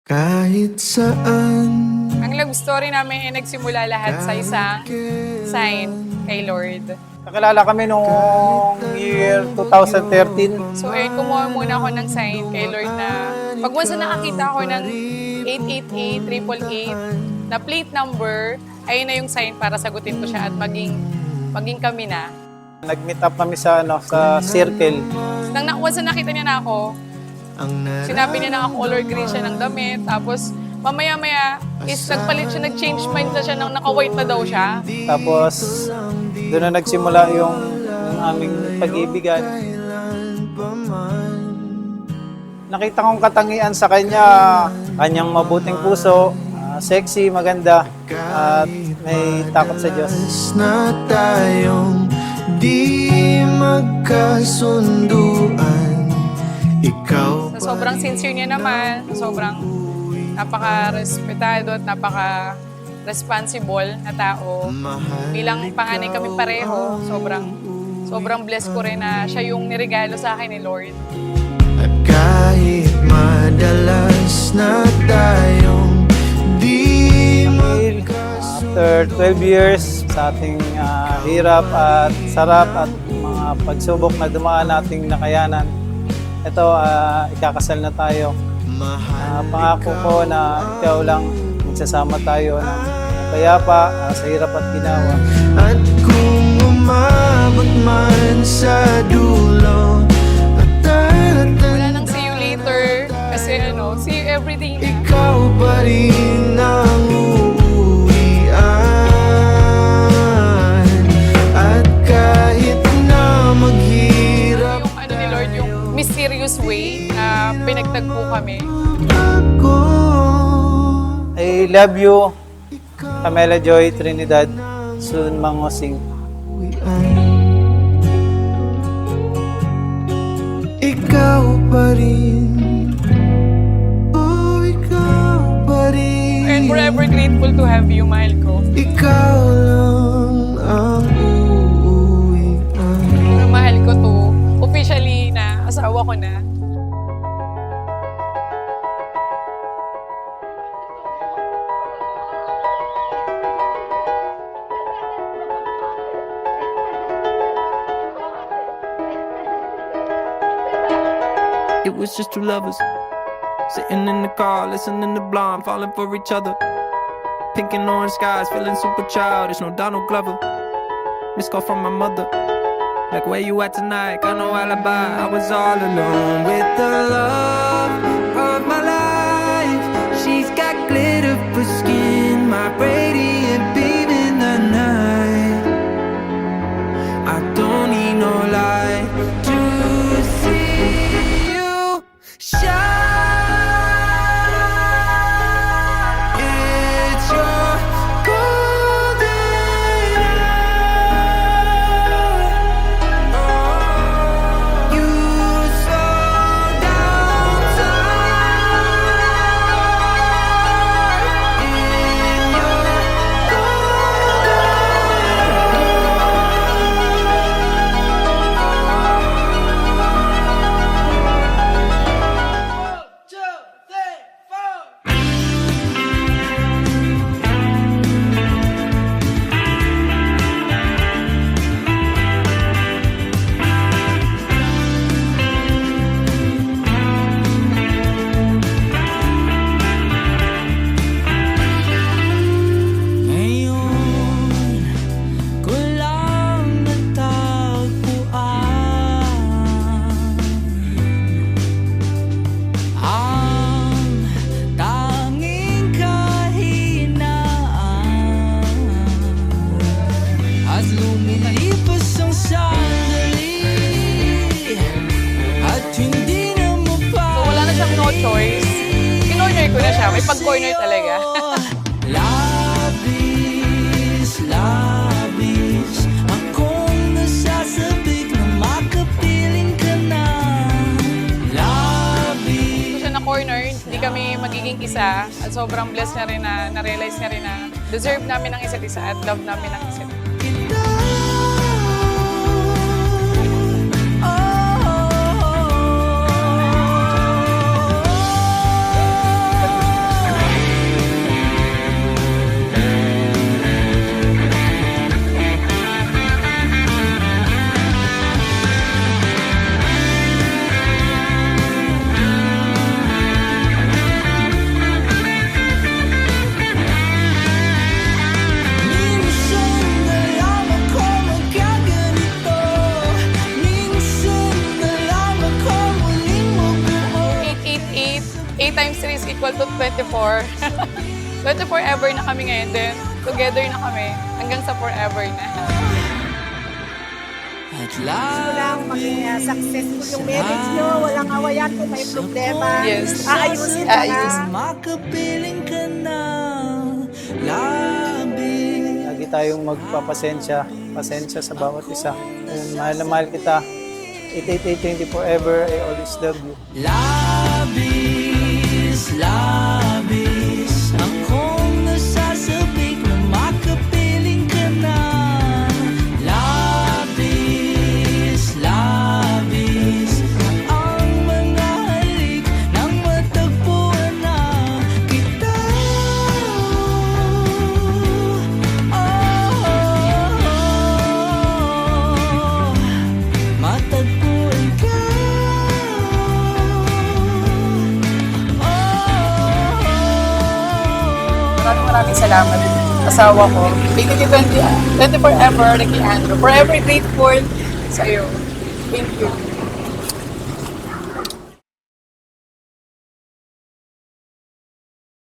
Kahit saan. Ang love story namin ay nagsimula lahat sa isang sign kay Lord. Nakilala kami noong year 2013. So ayun, kumuha muna ako ng sign kay Lord na pag once na nakakita ako ng 888-888 na plate number, ayun na yung sign para sagutin ko siya at maging kami na. Nag-meet up kami sa circle. Once na nakita niya na ako, sinabi niya na ako color green siya ng damit. Tapos mamaya-maya is nagpalit siya, nag-change mind na siya nang naka-white na daw siya. Tapos doon na nagsimula yung aming pag-ibigan. Nakita kong katangian sa kanya, kanyang mabuting puso, sexy, maganda, at may takot sa Diyos. Na tayong di magkasunduan. Ikaw So, sobrang sincere niya naman, sobrang napaka-respetado at napaka-responsible na tao. Bilang panganay kami pareho, sobrang blessed ko rin na siya yung niregalo sa akin ni Lord. at kahit madalas na tayong di After 12 years sa ating hirap at sarap at mga pagsubok na dumaan nating nakayanan, ito, ikakasal na tayo. Pangako ko na ikaw lang magsasama tayo ng payapa sa hirap at ginawa. At kung umabot man sa dulo Wala nang see you later kasi see you everything. ikaw pa rin ang uuwian. At kahit na maghirap Yung ni Lord, yung mysterious way na pinagtagpo kami. ako, I love you, Camela Joy Trinidad, Sun Mangosing. ikaw pa rin. Oh, ikaw pa rin. And forever grateful to have you, mahal ko. Ikaw lang ang uuwian. Mahal ko to. Officially na asawa ko na. It was just two lovers sitting in the car, listening to Blonde, falling for each other. Pink and orange skies, feeling super childish. No Donald Glover. Missed call from my mother. Like, where you at tonight? Got no alibi. I was all alone with the love of my life. She's got glitter for skin, my radiant beam in the night. I don't need no light to see you shine. It's your golden hour. You slow down time in your Ngayon ko lang natagpuan ang tanging kahinaan. As lumilipas ang sandali at hindi na So wala na siyang no choice. Kinorner ko na siya. May pag-corner talaga. Labis, labis akong nasasabik na makapiling ka na. Labis. So siya na corner, hindi kami magiging isa. At sobrang blessed na rin na na-realize niya rin na deserve namin ang isa't isa at love namin ang isa't isa. equal to 24. 24 ever na kami ngayon din. Together na kami. Hanggang sa forever na. Gusto lang maging successful yung marriage nyo. Walang awayan kung may problema. Yes. Aayusin na. Makapiling ka na labis. Lagi tayong magpapasensya, pasensya sa bawat isa. Ayun, mahal na mahal kita. 888 forever, I always love you. Labis, labis. Akong nasasabik na makapiling ka na. Labis, labis. Ang mga halik nang matagpuan na kita. Matagpuan ka. Maraming salamat. Asawa ko. Thank you 24 ever, Ricky Andrew. Forever grateful sa'yo. Thank you.